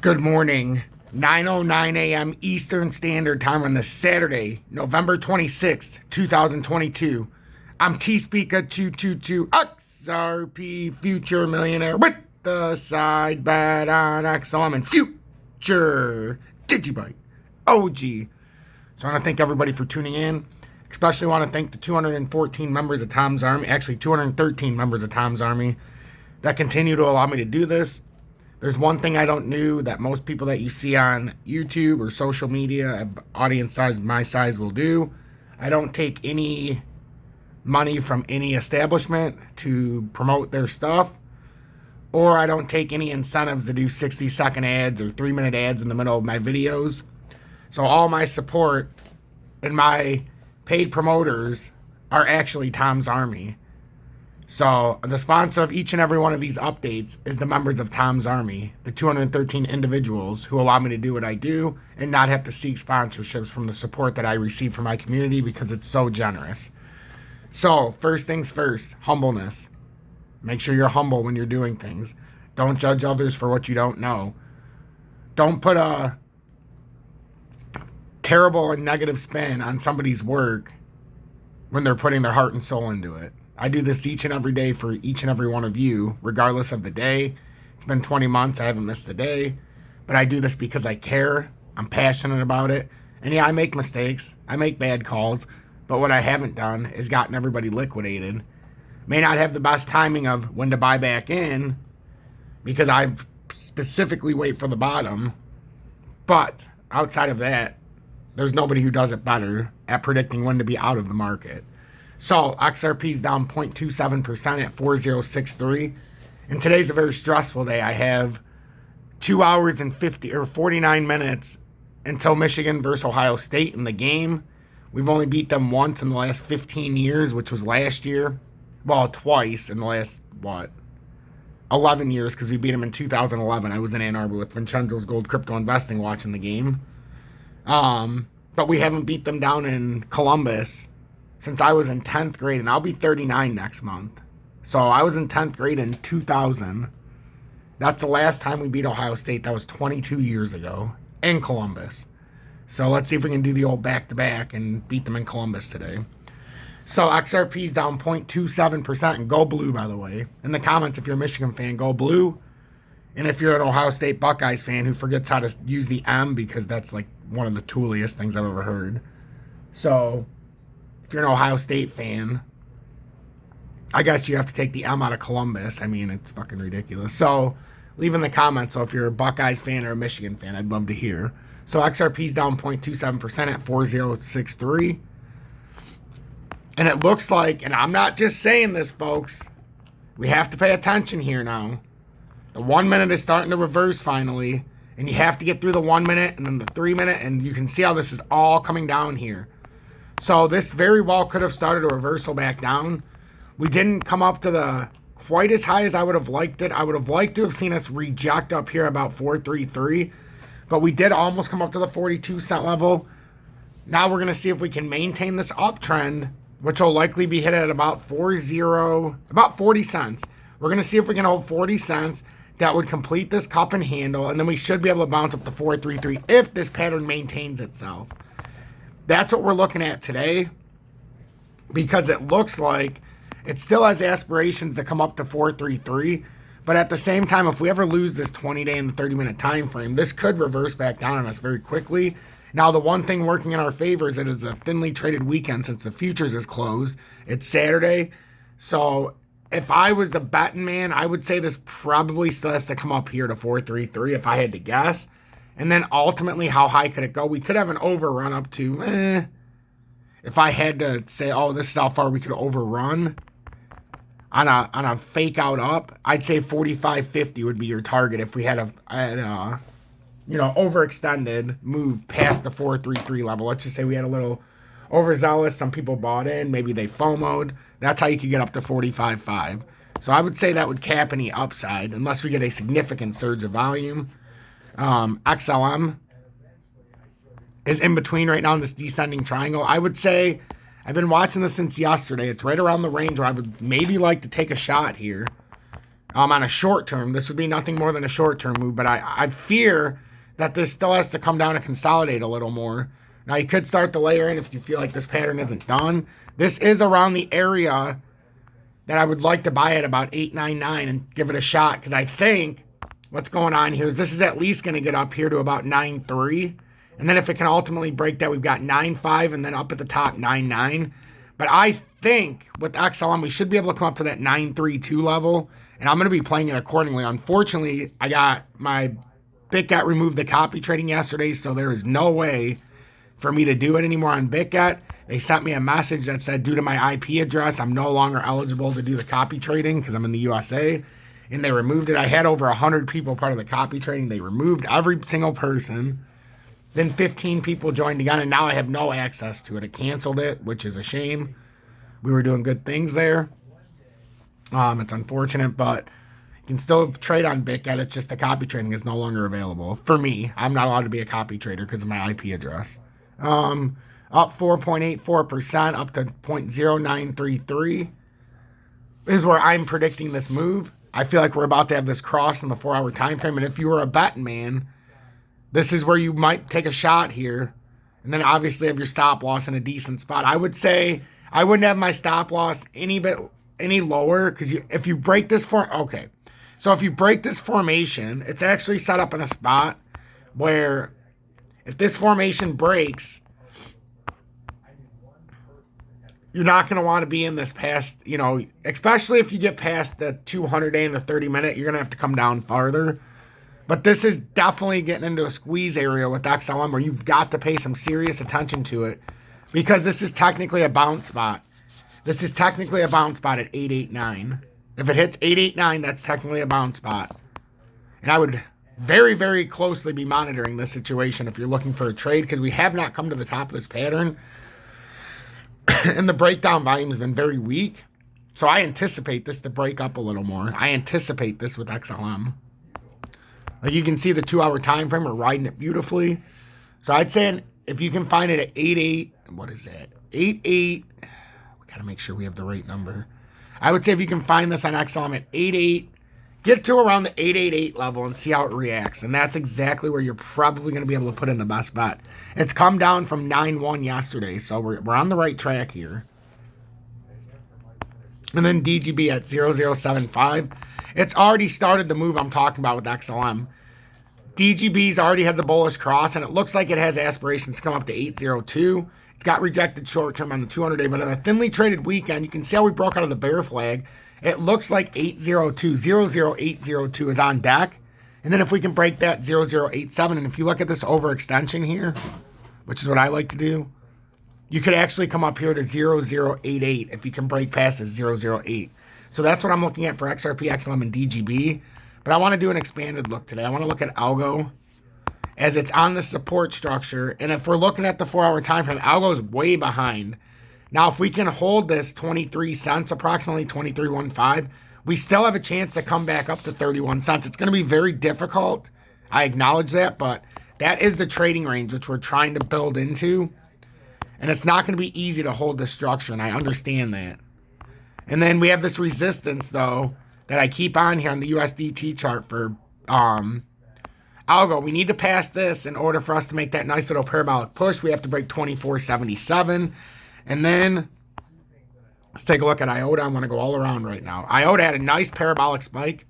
Good morning. 9:09 a.m. Eastern Standard Time on this Saturday, November 26th, 2022. I'm T-Speaker 222 XRP Future Millionaire with the side bet on XLM and Future Digibyte OG. So I want to thank everybody for tuning in. Especially want to thank the 214 members of Tom's Army, actually 213 members of Tom's Army that continue to allow me to do this. There's one thing I don't know that most people that you see on YouTube or social media, audience size my size, will do. I don't take any money from any establishment to promote their stuff, or I don't take any incentives to do 60-second ads or 3-minute ads in the middle of my videos. So all my support and my paid promoters are actually Tom's Army. So the sponsor of each and every one of these updates is the members of Tom's Army, the 213 individuals who allow me to do what I do and not have to seek sponsorships from the support that I receive from my community because it's so generous. So first things first, humbleness. Make sure you're humble when you're doing things. Don't judge others for what you don't know. Don't put a terrible and negative spin on somebody's work when they're putting their heart and soul into it. I do this each and every day for each and every one of you, regardless of the day. It's been 20 months. I haven't missed a day. But I do this because I care. I'm passionate about it. And yeah, I make mistakes. I make bad calls. But what I haven't done is gotten everybody liquidated. May not have the best timing of when to buy back in because I specifically wait for the bottom. But outside of that, there's nobody who does it better at predicting when to be out of the market. So XRP is down 0.27% at 4063. And today's a very stressful day. I have 2 hours and 49 minutes until Michigan versus Ohio State in the game. We've only beat them once in the last 15 years, which was last year. Well, twice in the last, 11 years, because we beat them in 2011. I was in Ann Arbor with Vincenzo's Gold Crypto Investing watching the game. But we haven't beat them down in Columbus since I was in 10th grade, and I'll be 39 next month. So I was in 10th grade in 2000. That's the last time we beat Ohio State. That was 22 years ago in Columbus. So let's see if we can do the old back-to-back and beat them in Columbus today. So XRP's down 0.27%, and go blue, by the way. In the comments, if you're a Michigan fan, go blue. And if you're an Ohio State Buckeyes fan who forgets how to use the M, because that's like one of the tooliest things I've ever heard. So if you're an Ohio State fan, I guess you have to take the M out of Columbus. I mean, it's fucking ridiculous. So leave in the comments. So if you're a Buckeyes fan or a Michigan fan, I'd love to hear. So XRP's down 0.27% at 4063. And it looks like, and I'm not just saying this, folks, we have to pay attention here now. The 1 minute is starting to reverse finally. And you have to get through the 1 minute and then the 3 minute. And you can see how this is all coming down here. So this very well could have started a reversal back down. We didn't come up to the quite as high as I would have liked it. I would have liked to have seen us reject up here about 433. But we did almost come up to the 42-cent level. Now we're going to see if we can maintain this uptrend, which will likely be hit at about 40 cents. We're going to see if we can hold 40 cents. That would complete this cup and handle. And then we should be able to bounce up to 433 if this pattern maintains itself. That's what we're looking at today, because it looks like it still has aspirations to come up to 433. But at the same time, if we ever lose this 20-day and 30-minute time frame, this could reverse back down on us very quickly. Now, the one thing working in our favor is it is a thinly traded weekend since the futures is closed. It's Saturday. So if I was a betting man, I would say this probably still has to come up here to 433 if I had to guess. And then ultimately, how high could it go? We could have an overrun up to, if I had to say, oh, this is how far we could overrun on a fake out up, I'd say 45.50 would be your target if we had a overextended move past the 433 level. Let's just say we had a little overzealous. Some people bought in. Maybe they FOMO'd. That's how you could get up to 45.5. So I would say that would cap any upside unless we get a significant surge of volume. XLM is in between right now in this descending triangle. I would say I've been watching this since yesterday. It's right around the range where I would maybe like to take a shot here. on a short term. This would be nothing more than a short term move, but I fear that this still has to come down and consolidate a little more. Now, you could start to layer in if you feel like this pattern isn't done. This is around the area that I would like to buy at about 899 and give it a shot, because I think what's going on here is this is at least going to get up here to about 9.3. And then if it can ultimately break that, we've got 9.5 and then up at the top 9.9. But I think with XLM, we should be able to come up to that 9.32 level. And I'm going to be playing it accordingly. Unfortunately, I got my BitGet removed the copy trading yesterday, so there is no way for me to do it anymore on BitGet. They sent me a message that said, due to my IP address, I'm no longer eligible to do the copy trading because I'm in the USA. And they removed it. I had over 100 people part of the copy trading. They removed every single person. Then 15 people joined again, and now I have no access to it. It canceled it, which is a shame. We were doing good things there. It's unfortunate, but you can still trade on BitGet. It's just the copy trading is no longer available. For me, I'm not allowed to be a copy trader because of my IP address. Up 4.84%, up to 0.0933 is where I'm predicting this move. I feel like we're about to have this cross in the 4-hour time frame, and if you were a betting man, this is where you might take a shot here, and then obviously have your stop loss in a decent spot. I would say I wouldn't have my stop loss any lower, because if you break this so if you break this formation, it's actually set up in a spot where if this formation breaks, you're not going to want to be in this past, especially if you get past the 200-day and the 30-minute, you're going to have to come down farther. But this is definitely getting into a squeeze area with XLM where you've got to pay some serious attention to it, because this is technically a bounce spot. This is technically a bounce spot at 889. If it hits 889, that's technically a bounce spot. And I would very, very closely be monitoring this situation if you're looking for a trade, because we have not come to the top of this pattern. And the breakdown volume has been very weak. So I anticipate this to break up a little more. I anticipate this with XLM. Like you can see the 2-hour time frame, we're riding it beautifully. So I'd say if you can find it at 8.8, what is that? 8.8. We got to make sure we have the right number. I would say if you can find this on XLM at 8.8, get to around the 888 level and see how it reacts. And that's exactly where you're probably going to be able to put in the best bet. It's come down from 9.1 yesterday, so we're on the right track here. And then DGB at 0.075. It's already started the move I'm talking about with XLM. DGB's already had the bullish cross, and it looks like it has aspirations to come up to 8.02. It's got rejected short term on the 200-day, but on a thinly traded weekend, you can see how we broke out of the bear flag. It looks like 802, 00802 is on deck. And then if we can break that 0087, and if you look at this overextension here, which is what I like to do, you could actually come up here to 0088 if you can break past this 008. So that's what I'm looking at for XRP, XLM, and DGB. But I want to do an expanded look today. I want to look at Algo as it's on the support structure. And if we're looking at the 4-hour time frame, Algo is way behind. Now, if we can hold this 23 cents, approximately 23.15, we still have a chance to come back up to 31 cents. It's going to be very difficult. I acknowledge that, but that is the trading range which we're trying to build into. And it's not going to be easy to hold this structure, and I understand that. And then we have this resistance, though, that I keep on here on the USDT chart for Algo. We need to pass this in order for us to make that nice little parabolic push. We have to break 24.77. And then let's take a look at Iota. I'm going to go all around right now. Iota had a nice parabolic spike.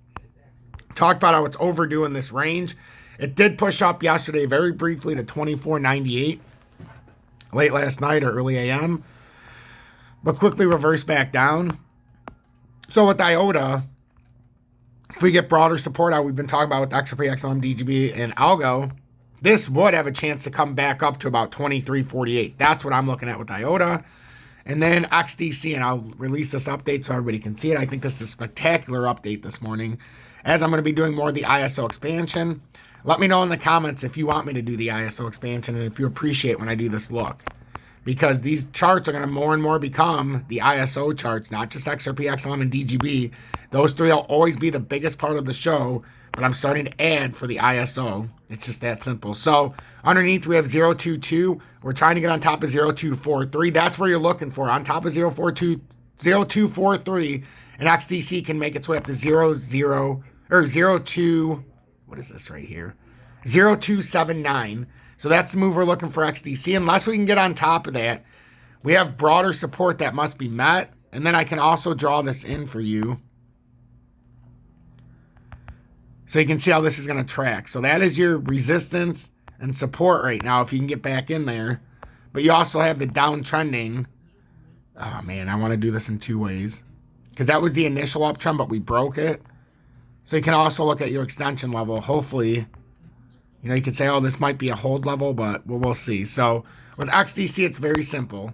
Talked about how it's overdue in this range. It did push up yesterday very briefly to 24.98 late last night or early AM, but quickly reversed back down. So with Iota, if we get broader support out we've been talking about with XRP, XLM, DGB, and Algo, this would have a chance to come back up to about 23.48. That's what I'm looking at with Iota. And then XDC, and I'll release this update so everybody can see it. I think this is a spectacular update this morning, as I'm going to be doing more of the ISO expansion. Let me know in the comments if you want me to do the ISO expansion and if you appreciate when I do this look. Because these charts are going to more and more become the ISO charts, not just XRP, XLM, and DGB. Those three will always be the biggest part of the show, but I'm starting to add for the ISO. It's just that simple. So underneath we have 022. We're trying to get on top of 0243. That's where you're looking for. On top of 0243 And XDC can make its way up to 02, what is this right here? 0279. So that's the move we're looking for XDC. Unless we can get on top of that, we have broader support that must be met. And then I can also draw this in for you, so you can see how this is going to track. So that is your resistance and support right now, if you can get back in there. But you also have the downtrending. Oh, man, I want to do this in two ways, because that was the initial uptrend, but we broke it. So you can also look at your extension level. Hopefully, you know, you could say, oh, this might be a hold level, but we'll see. So with XDC, it's very simple.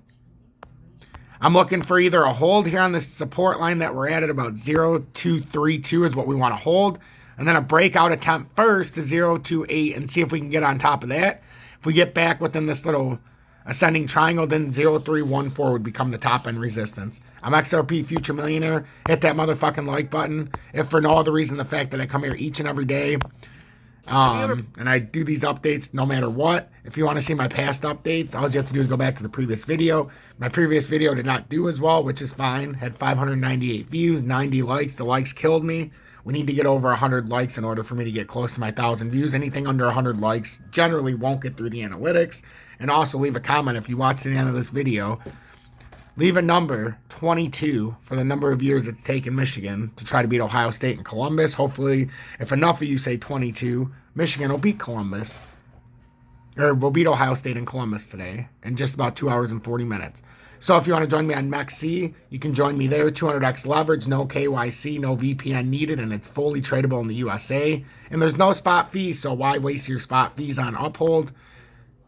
I'm looking for either a hold here on this support line that we're at about 0232 is what we want to hold. And then a breakout attempt first to 028 and see if we can get on top of that. If we get back within this little ascending triangle, then 0314 would become the top end resistance. I'm XRP Future Millionaire. Hit that motherfucking like button. If for no other reason, the fact that I come here each and every day. And I do these updates no matter what. If you want to see my past updates, all you have to do is go back to the previous video. My previous video did not do as well, which is fine. Had 598 views, 90 likes. The likes killed me. We need to get over 100 likes in order for me to get close to my 1,000 views. Anything under 100 likes generally won't get through the analytics. And also leave a comment if you watch to the end of this video. Leave a number, 22, for the number of years it's taken Michigan to try to beat Ohio State and Columbus. Hopefully, if enough of you say 22, Michigan will beat Columbus. Or we'll beat Ohio State and Columbus today in just about 2 hours and 40 minutes. So if you want to join me on MEXC, you can join me there. 200x leverage, no KYC, no VPN needed, and it's fully tradable in the USA. And there's no spot fees, so why waste your spot fees on Uphold?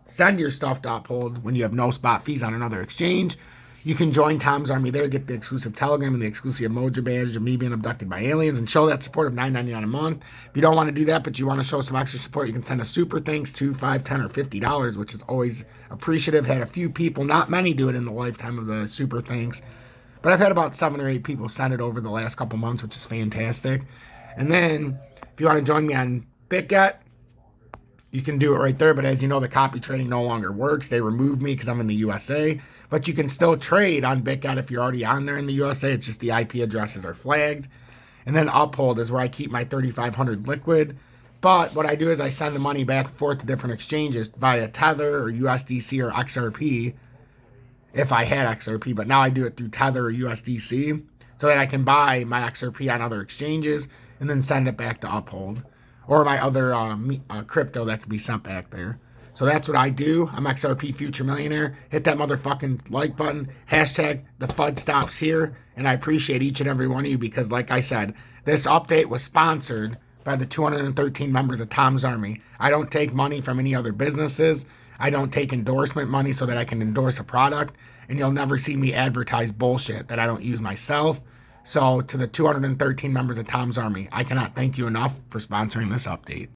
Send your stuff to Uphold when you have no spot fees on another exchange. You can join Tom's Army there, get the exclusive Telegram and the exclusive emoji badge of me being abducted by aliens, and show that support of $9.99 a month. If you don't want to do that, but you want to show some extra support, you can send a super thanks to $5, $10, or $50, which is always appreciative. Had a few people, not many, do it in the lifetime of the super thanks, but I've had about 7 or 8 people send it over the last couple months, which is fantastic. And then, if you want to join me on BitGet, you can do it right there, but as you know, the copy trading no longer works. They removed me because I'm in the USA, but you can still trade on BitGet if you're already on there in the USA. It's just the IP addresses are flagged. And then Uphold is where I keep my 3,500 liquid. But what I do is I send the money back and forth to different exchanges via Tether or USDC or XRP, if I had XRP, but now I do it through Tether or USDC so that I can buy my XRP on other exchanges and then send it back to Uphold, or my other crypto that could be sent back there. So that's what I do. I'm XRP Future Millionaire. Hit that motherfucking like button. Hashtag the FUD stops here. And I appreciate each and every one of you because, like I said, this update was sponsored by the 213 members of Tom's Army. I don't take money from any other businesses. I don't take endorsement money so that I can endorse a product. And you'll never see me advertise bullshit that I don't use myself. So to the 213 members of Tom's Army, I cannot thank you enough for sponsoring this update.